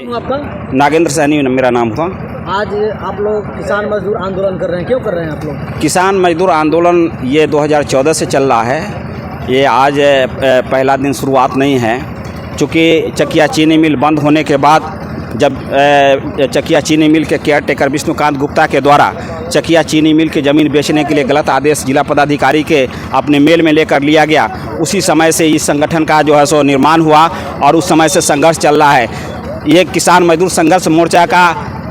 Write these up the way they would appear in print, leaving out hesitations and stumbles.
आपका नागेंद्र सैनी मेरा नाम हुआ। आज आप लोग किसान मजदूर आंदोलन कर रहे हैं, क्यों कर रहे हैं आप लोग? किसान मजदूर आंदोलन ये 2014 से चल रहा है। ये आज पहला दिन शुरुआत नहीं है, चूँकि चकिया चीनी मिल बंद होने के बाद जब चकिया चीनी मिल के केयर टेकर विष्णुकांत गुप्ता के द्वारा चकिया चीनी मिल की ज़मीन बेचने के लिए गलत आदेश जिला पदाधिकारी के अपने मेल में लेकर लिया गया, उसी समय से इस संगठन का जो है सो निर्माण हुआ और उस समय से संघर्ष चल रहा है। ये किसान मजदूर संघर्ष मोर्चा का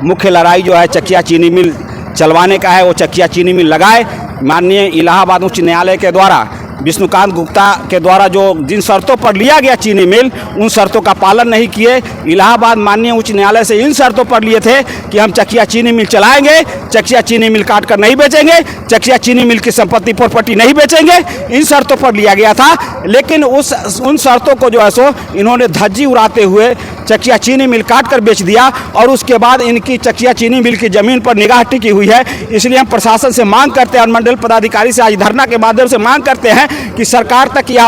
मुख्य लड़ाई जो है चकिया चीनी मिल चलवाने का है। वो चकिया चीनी मिल लगाए। माननीय इलाहाबाद उच्च न्यायालय के द्वारा विष्णुकांत गुप्ता के द्वारा जो जिन शर्तों पर लिया गया चीनी मिल, उन शर्तों का पालन नहीं किए। इलाहाबाद माननीय उच्च न्यायालय से इन शर्तों पर लिए थे कि हम चकिया चीनी मिल चलाएंगे, चकिया चीनी मिल काट कर नहीं बेचेंगे, चकिया चीनी मिल की संपत्ति प्रॉपर्टी नहीं बेचेंगे। इन शर्तों पर लिया गया था, लेकिन उन शर्तों को जो है सो इन्होंने धज्जी उड़ाते हुए चकिया चीनी मिल काट कर बेच दिया और उसके बाद इनकी चकिया चीनी मिल की ज़मीन पर निगाह टिकी हुई है। इसलिए हम प्रशासन से मांग करते हैं और मंडल पदाधिकारी से आज धरना के माध्यम से मांग करते हैं कि सरकार तक यह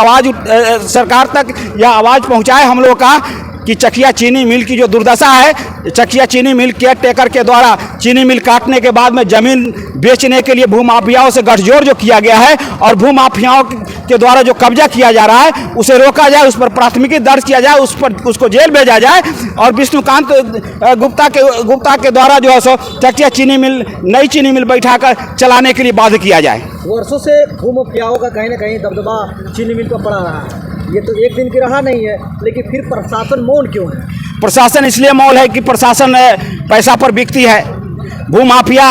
आवाज़ पहुंचाए हम लोग का कि चकिया चीनी मिल की जो दुर्दशा है, चकिया चीनी मिल केयर टेकर के द्वारा चीनी मिल काटने के बाद में ज़मीन बेचने के लिए भूमाफियाओं से गठजोड़ जो किया गया है और भूमाफियाओं के द्वारा जो कब्जा किया जा रहा है उसे रोका जाए, उस पर प्राथमिकी दर्ज किया जाए, उसको जेल भेजा जाए और विष्णुकांत गुप्ता के द्वारा जो है सो चकिया चीनी मिल नई चीनी मिल बैठाकर चलाने के लिए बाध्य किया जाए। वर्षों से भूमाफियाओं का कहीं ना कहीं दबदबा चीनी मिल पर पड़ा रहा है। ये तो एक दिन की रहा नहीं है, लेकिन फिर प्रशासन मौन क्यों है? प्रशासन इसलिए मौन है कि प्रशासन पैसा पर बिकती है। भूमाफिया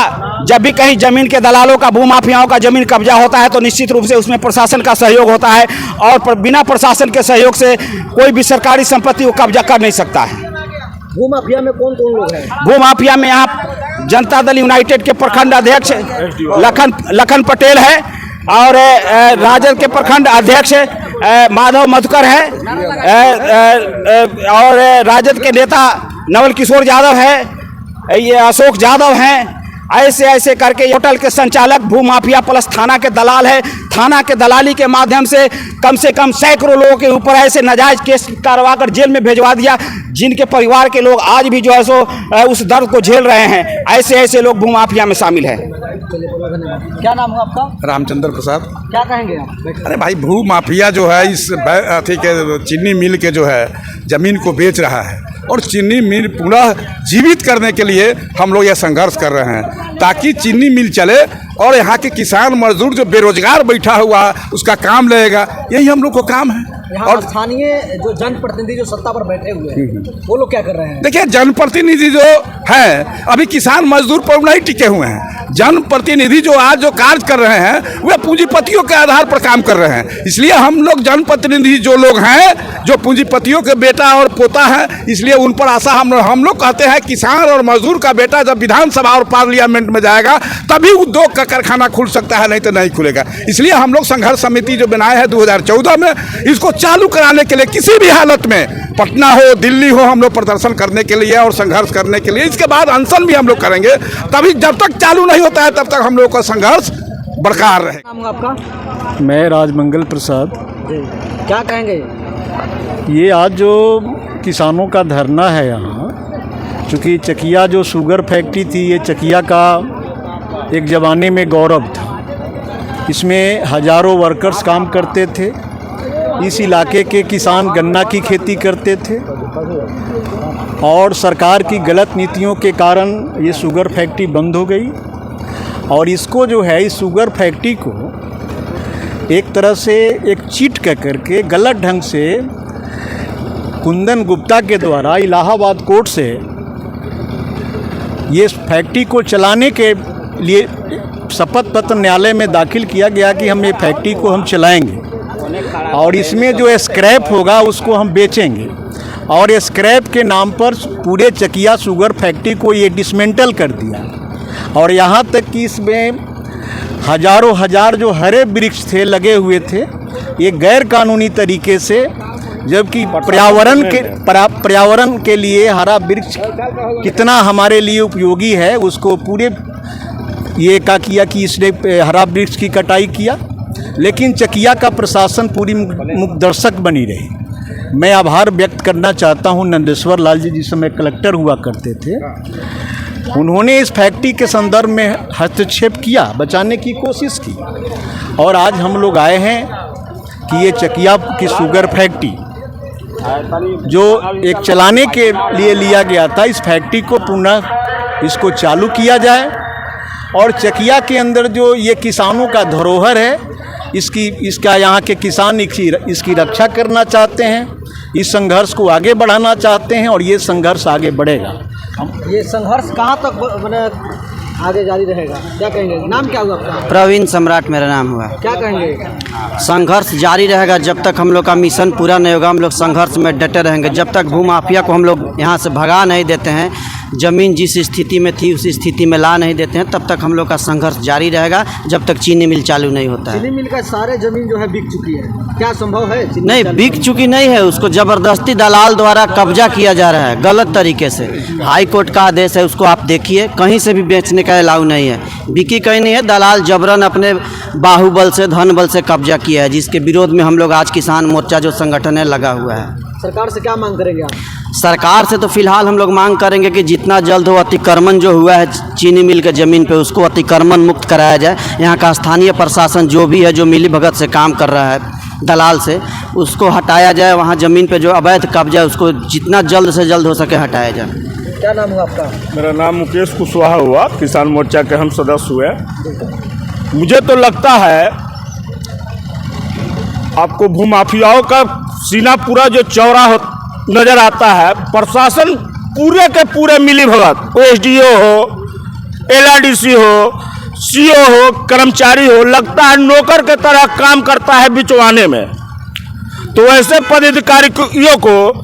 जब भी कहीं ज़मीन के दलालों का भूमाफियाओं का ज़मीन कब्जा होता है तो निश्चित रूप से उसमें प्रशासन का सहयोग होता है और बिना प्रशासन के सहयोग से कोई भी सरकारी संपत्ति को कब्जा कर नहीं सकता है। भूमाफिया में कौन कौन लोग हैं? भूमाफिया में यहाँ जनता दल यूनाइटेड के प्रखंड अध्यक्ष लखन पटेल है और राजद के प्रखंड अध्यक्ष माधव मधुकर है और राजद के नेता नवल किशोर यादव है, ये अशोक यादव हैं। ऐसे करके होटल के संचालक भूमाफिया प्लस थाना के दलाल है। थाना के दलाली के माध्यम से कम सैकड़ों लोगों के ऊपर ऐसे नाजायज केस करवा कर जेल में भेजवा दिया, जिनके परिवार के लोग आज भी जो है सो उस दर्द को झेल रहे हैं। ऐसे लोग भूमाफिया में शामिल हैं। क्या नाम है आपका? रामचंद्र प्रसाद। क्या कहेंगे आप? अरे भाई, भू माफिया जो है इस अथी के चीनी मिल के जो है ज़मीन को बेच रहा है और चीनी मिल पुनः जीवित करने के लिए हम लोग यह संघर्ष कर रहे हैं ताकि चीनी मिल चले और यहाँ के किसान मजदूर जो बेरोजगार बैठा हुआ है उसका काम लगेगा। यही हम लोग को काम है। और स्थानीय जो जनप्रतिनिधि जो सत्ता पर बैठे हुए हैं वो लोग क्या कर रहे हैं? देखिए, जनप्रतिनिधि जो है अभी किसान मजदूर पर नहीं टिके हुए हैं। जनप्रतिनिधि जो आज जो कार्य कर रहे हैं वे पूंजीपतियों के आधार पर काम कर रहे हैं। इसलिए हम लोग जनप्रतिनिधि जो लोग हैं जो पूंजीपतियों के बेटा और पोता है, इसलिए उन पर आशा हम लोग कहते हैं किसान और मजदूर का बेटा जब विधानसभा और पार्लियामेंट में जाएगा तभी उद्योग का कारखाना खुल सकता है, नहीं तो नहीं खुलेगा। इसलिए हम लोग संघर्ष समिति जो बनाए हैं 2014 में, इसको चालू कराने के लिए किसी भी हालत में पटना हो दिल्ली हो हम लोग प्रदर्शन करने के लिए और संघर्ष करने के लिए, इसके बाद अनशन भी हम लोग करेंगे। तभी जब तक चालू नहीं होता है तब तक हम लोग का संघर्ष बरकरार रहे। नाम आपका? मैं राजमंगल प्रसाद। क्या कहेंगे? ये आज जो किसानों का धरना है यहाँ, चूँकि चकिया जो शुगर फैक्ट्री थी, ये चकिया का एक ज़माने में गौरव था। इसमें हज़ारों वर्कर्स काम करते थे। इस इलाके के किसान गन्ना की खेती करते थे और सरकार की गलत नीतियों के कारण ये शुगर फैक्ट्री बंद हो गई और इसको जो है इस शुगर फैक्ट्री को एक तरह से एक चीट कह करके गलत ढंग से कुंदन गुप्ता के द्वारा इलाहाबाद कोर्ट से ये फैक्ट्री को चलाने के लिए शपथ पत्र न्यायालय में दाखिल किया गया कि हम ये फैक्ट्री को हम चलाएंगे और इसमें जो स्क्रैप होगा उसको हम बेचेंगे, और स्क्रैप के नाम पर पूरे चकिया शुगर फैक्ट्री को ये डिसमेंटल कर दिया। और यहाँ तक कि इसमें हजारों हजार जो हरे वृक्ष थे लगे हुए थे, ये गैर कानूनी तरीके से, जबकि पर्यावरण के लिए हरा वृक्ष कितना हमारे लिए उपयोगी है उसको पूरे ये क्या किया कि इसने हरा वृक्ष की कटाई किया। लेकिन चकिया का प्रशासन पूरी मुकदर्शक बनी रही। मैं आभार व्यक्त करना चाहता हूं नंदेश्वर लाल जी, जिस समय कलेक्टर हुआ करते थे, उन्होंने इस फैक्ट्री के संदर्भ में हस्तक्षेप किया, बचाने की कोशिश की, और आज हम लोग आए हैं कि ये चकिया की शुगर फैक्ट्री जो एक चलाने के लिए लिया गया था, इस फैक्ट्री को पुनः इसको चालू किया जाए और चकिया के अंदर जो ये किसानों का धरोहर है, इसका यहाँ के किसान इसकी रक्षा करना चाहते हैं, इस संघर्ष को आगे बढ़ाना चाहते हैं और ये संघर्ष आगे बढ़ेगा। ये संघर्ष कहाँ तक आगे जारी रहेगा, क्या कहेंगे? नाम क्या हुआ आपका? प्रवीण सम्राट मेरा नाम हुआ। क्या कहेंगे? संघर्ष जारी रहेगा जब तक हम लोग का मिशन पूरा नहीं होगा। हम लोग संघर्ष में डटे रहेंगे जब तक भूमाफिया को हम लोग यहाँ से भगा नहीं देते हैं, ज़मीन जिस स्थिति में थी उस स्थिति में ला नहीं देते हैं, तब तक हम लोग का संघर्ष जारी रहेगा जब तक चीनी मिल चालू नहीं होता है। चीनी मिल का सारे ज़मीन जो है बिक चुकी है, क्या संभव है? नहीं, बिक चुकी नहीं है, उसको ज़बरदस्ती दलाल द्वारा कब्जा किया जा रहा है गलत तरीके से। हाई कोर्ट का आदेश है, उसको आप देखिए, कहीं से भी बेचने का अलाउ नहीं है, बिकी कहीं नहीं है। दलाल जबरन अपने बाहुबल से, धन बल से कब्जा किया है, जिसके विरोध में हम लोग आज किसान मोर्चा जो संगठन है लगा हुआ है। सरकार से क्या मांग करेंगे आप? सरकार से तो फिलहाल हम लोग मांग करेंगे कि जितना जल्द हो अतिक्रमण जो हुआ है चीनी मिल के ज़मीन पे, उसको अतिक्रमण मुक्त कराया जाए। यहाँ का स्थानीय प्रशासन जो भी है, जो मिली भगत से काम कर रहा है दलाल से, उसको हटाया जाए। वहाँ ज़मीन पे जो अवैध कब्जा है उसको जितना जल्द से जल्द हो सके हटाया जाए। क्या नाम हुआ आपका? मेरा नाम मुकेश कुशवाहा हुआ, किसान मोर्चा के हम सदस्य हुए। मुझे तो लगता है आपको भूमाफियाओं का सीना पूरा जो चौड़ा नजर आता है। प्रशासन पूरे के पूरे मिली भगत, एसडीओ हो, एलआरडीसी हो, सीओ हो, कर्मचारी हो, लगता है नौकर के तरह काम करता है बिचवाने में। तो ऐसे पदाधिकारियों को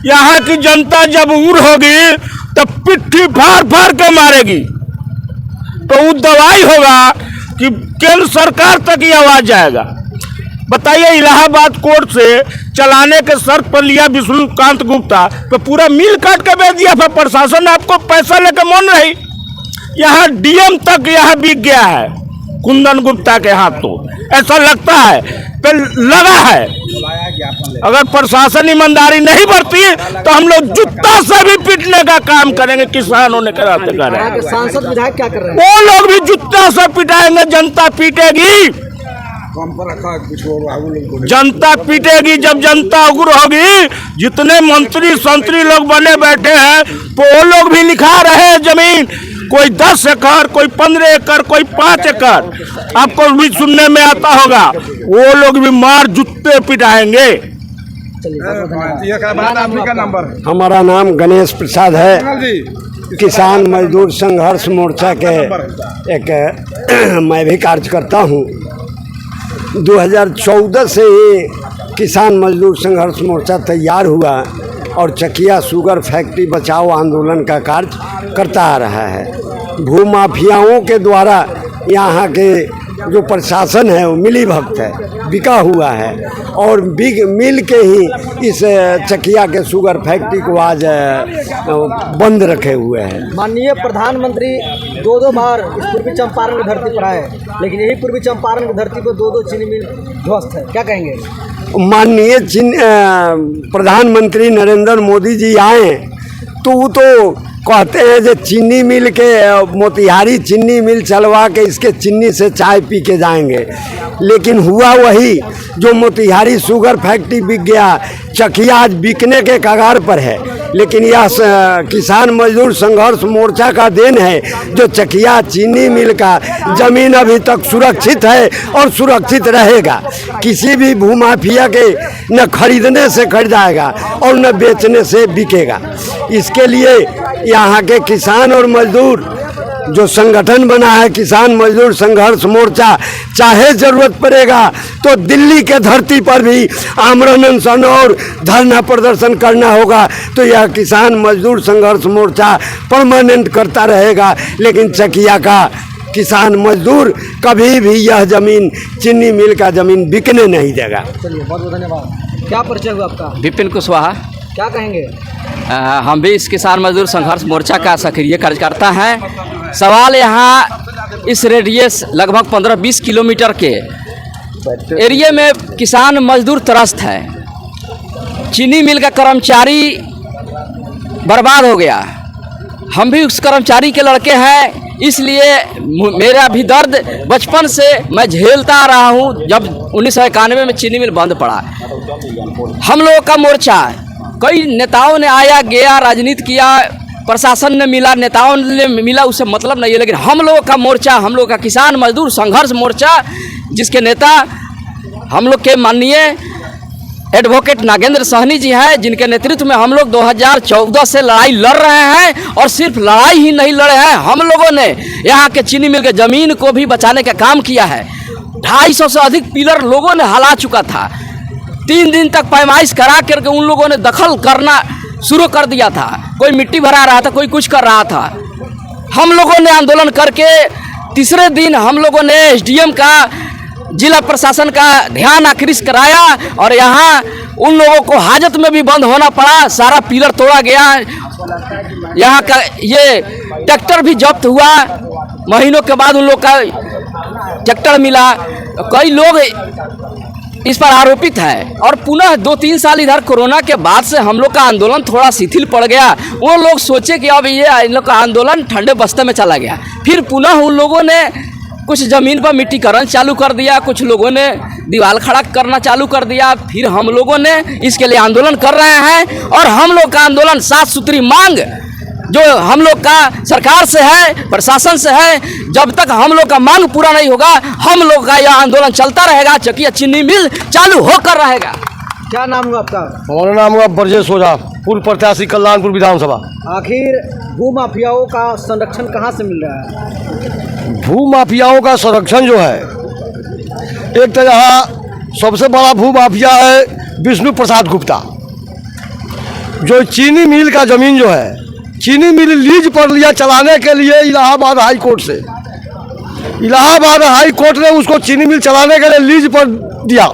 यहाँ की जनता जब उड़ होगी तो पिट्ठी फाड़ फाड़ के मारेगी। तो वो दवाई होगा कि केंद्र सरकार तक ही आवाज जाएगा। बताइए, इलाहाबाद कोर्ट से चलाने के शर्त पर लिया विष्णुकांत गुप्ता, तो पूरा मिल काट के बेच दिया, फिर प्रशासन आपको पैसा लेकर मन रही। यहाँ डीएम तक यहाँ बिक गया है कुंदन गुप्ता के हाथों, ऐसा लगता है, तो लगा है। अगर प्रशासन ईमानदारी नहीं बरती तो हम लोग जूता से भी पीटने का काम करेंगे। किसानों ने कराते करें, सांसद विधायक क्या कर रहे हैं? वो लोग भी जूता से पिटाएंगे, जनता पीटेगी। जनता पीटेगी जब जनता उग्र होगी। जितने मंत्री संतरी लोग बने बैठे हैं, तो वो लोग भी लिखा रहे जमीन, कोई 10 एकड़, कोई 15 एकड़, कोई 5 एकड़, आपको भी सुनने में आता होगा। वो लोग भी मार जूते पिटाएंगे। हमारा नाम गणेश प्रसाद है, किसान मजदूर संघर्ष मोर्चा के एक मैं भी कार्य करता हूँ। 2014 से ही किसान मजदूर संघर्ष मोर्चा तैयार हुआ और चकिया शुगर फैक्ट्री बचाओ आंदोलन का कार्य करता आ रहा है। भूमाफियाओं के द्वारा यहाँ के जो प्रशासन है वो मिली भगत है, बिका हुआ है, और मिल के ही इस चकिया के शुगर फैक्ट्री को आज बंद रखे हुए हैं। माननीय प्रधानमंत्री 2 बार इस पूर्वी चंपारण की धरती पर आए, लेकिन यही पूर्वी चंपारण की धरती पर 2 चीनी मिल ध्वस्त है, क्या कहेंगे? माननीय प्रधानमंत्री नरेंद्र मोदी जी आए तो वो तो कहते हैं जो चीनी मिल के मोतिहारी चीनी मिल चलवा के इसके चीनी से चाय पी के जाएंगे, लेकिन हुआ वही जो मोतिहारी शुगर फैक्ट्री बिक गया, चकिया आज बिकने के कगार पर है। लेकिन यह किसान मजदूर संघर्ष मोर्चा का देन है जो चकिया चीनी मिल का जमीन अभी तक सुरक्षित है और सुरक्षित रहेगा। किसी भी भूमाफिया के न खरीदने से खरीदाएगा और न बेचने से बिकेगा। इसके लिए यहाँ के किसान और मजदूर जो संगठन बना है किसान मजदूर संघर्ष मोर्चा, चाहे जरूरत पड़ेगा तो दिल्ली के धरती पर भी आमरण अनशन और धरना प्रदर्शन करना होगा। तो यह किसान मजदूर संघर्ष मोर्चा परमानेंट करता रहेगा, लेकिन चकिया का किसान मजदूर कभी भी यह जमीन चीनी मिल का जमीन बिकने नहीं देगा। चलिए, बहुत बहुत धन्यवाद। क्या परिचय हुआ आपका? विपिन कुशवाहा। क्या कहेंगे? हम भी इस किसान मजदूर संघर्ष मोर्चा का सक्रिय कार्यकर्ता हैं। सवाल यहाँ इस रेडियस लगभग 15-20 किलोमीटर के एरिया में किसान मजदूर त्रस्त है। चीनी मिल का कर्मचारी बर्बाद हो गया। हम भी उस कर्मचारी के लड़के हैं, इसलिए मेरा भी दर्द बचपन से मैं झेलता आ रहा हूँ। जब 1991 में चीनी मिल बंद पड़ा, हम लोगों का मोर्चा, कई नेताओं ने आया गया, राजनीति किया, प्रशासन ने मिला, नेताओं ने मिला, उससे मतलब नहीं है। लेकिन हम लोगों का मोर्चा, हम लोग का किसान मजदूर संघर्ष मोर्चा, जिसके नेता हम लोग के माननीय एडवोकेट नागेंद्र सहनी जी हैं, जिनके नेतृत्व में हम लोग 2014 से लड़ाई लड़ रहे हैं। और सिर्फ लड़ाई ही नहीं लड़े हैं, हम लोगों ने यहाँ के चीनी मिल के ज़मीन को भी बचाने का काम किया है। 250 से अधिक पिलर लोगों ने हला चुका था। 3 दिन तक पैमाइश करा करके उन लोगों ने दखल करना शुरू कर दिया था। कोई मिट्टी भरा रहा था, कोई कुछ कर रहा था। हम लोगों ने आंदोलन करके तीसरे दिन हम लोगों ने एसडीएम का, जिला प्रशासन का ध्यान आकृष्ट कराया और यहाँ उन लोगों को हाजत में भी बंद होना पड़ा। सारा पिलर तोड़ा गया। यहाँ का ये ट्रैक्टर भी जब्त हुआ। महीनों के बाद उन लोग का ट्रैक्टर मिला। कई लोग इस पर आरोपित है। और पुनः 2-3 साल इधर कोरोना के बाद से हम लोग का आंदोलन थोड़ा शिथिल पड़ गया। वो लोग सोचे कि अब ये इन लोग का आंदोलन ठंडे बस्ते में चला गया। फिर पुनः उन लोगों ने कुछ ज़मीन पर मिट्टीकरण चालू कर दिया, कुछ लोगों ने दीवार खड़ा करना चालू कर दिया। फिर हम लोगों ने इसके लिए आंदोलन कर रहे हैं। और हम लोग का आंदोलन साफ सुथरी मांग जो हम लोग का सरकार से है, प्रशासन से है, जब तक हम लोग का मांग पूरा नहीं होगा हम लोग का यह आंदोलन चलता रहेगा। चकिया चीनी मिल चालू होकर रहेगा। क्या नाम हुआ आपका? हमारा नाम हुआ ब्रजेश ओझा, पूर्व प्रत्याशी कल्याणपुर विधानसभा। आखिर भूमाफियाओं का संरक्षण कहाँ से मिल रहा है? भूमाफियाओं का संरक्षण जो है, एक तो यहाँ सबसे बड़ा भूमाफिया है विष्णु प्रसाद गुप्ता, जो चीनी मिल का ज़मीन जो है, चीनी मिल लीज पर लिया चलाने के लिए इलाहाबाद हाई कोर्ट से। इलाहाबाद हाई कोर्ट ने उसको चीनी मिल चलाने के लिए लीज पर दिया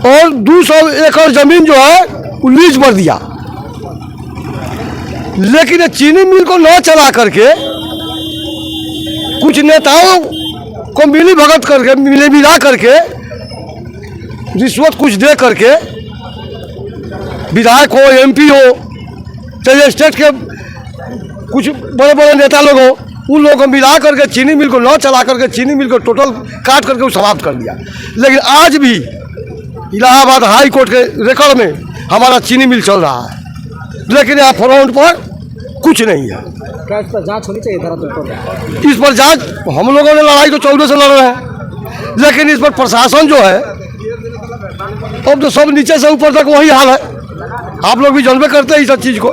और 200 एकड़ ज़मीन जो है वो लीज पर दिया। लेकिन चीनी मिल को न चला करके कुछ नेताओं को मिली भगत करके, मिला करके, रिश्वत कुछ दे करके, विधायक हो, एमपी हो, चाहे स्टेट के कुछ बड़े बड़े नेता लोग हो, उन लोगों को मिला करके चीनी मिल को न चला करके चीनी मिल को टोटल काट करके वो समाप्त कर दिया। लेकिन आज भी इलाहाबाद हाई कोर्ट के रिकॉर्ड में हमारा चीनी मिल चल रहा है, लेकिन यहाँ फ्रंट पर कुछ नहीं है। क्या इस पर जांच होनी चाहिए? धरातल इस पर जांच, हम लोगों ने लड़ाई तो 14 से लड़ रहे हैं, लेकिन इस पर प्रशासन जो है, अब तो सब नीचे से ऊपर तक वही हाल है। आप लोग भी जानबे करते हैं इस चीज़ को।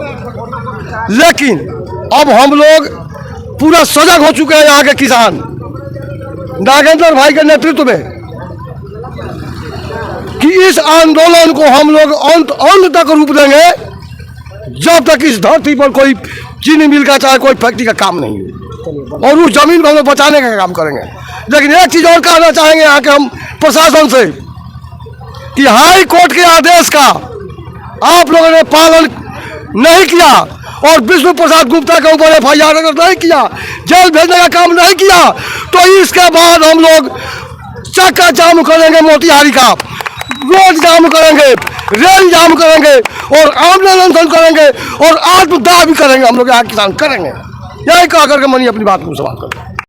लेकिन अब हम लोग पूरा सजग हो चुके हैं। यहाँ के किसान नागेंद्र भाई के नेतृत्व में कि इस आंदोलन को हम लोग अंत तक रूप देंगे, जब तक इस धरती पर कोई चीनी मिल का चाहे कोई फैक्ट्री का काम नहीं है। और उस जमीन को हम लोग बचाने का काम करेंगे। लेकिन एक चीज़ और कहना चाहेंगे यहाँ के हम प्रशासन से कि हाई कोर्ट के आदेश का आप लोगों ने पालन नहीं किया और विष्णु प्रसाद गुप्ता के ऊपर FIR अगर नहीं किया, जेल भेजने का काम नहीं किया, तो इसके बाद हम लोग चक्का जाम करेंगे, मोतिहारी का रोड जाम करेंगे, रेल जाम करेंगे और आंदोलन अनशन करेंगे और आत्मदाह भी करेंगे। हम लोग यहाँ किसान करेंगे। यही कह करके मनी अपनी बात को समाप्त करेंगे।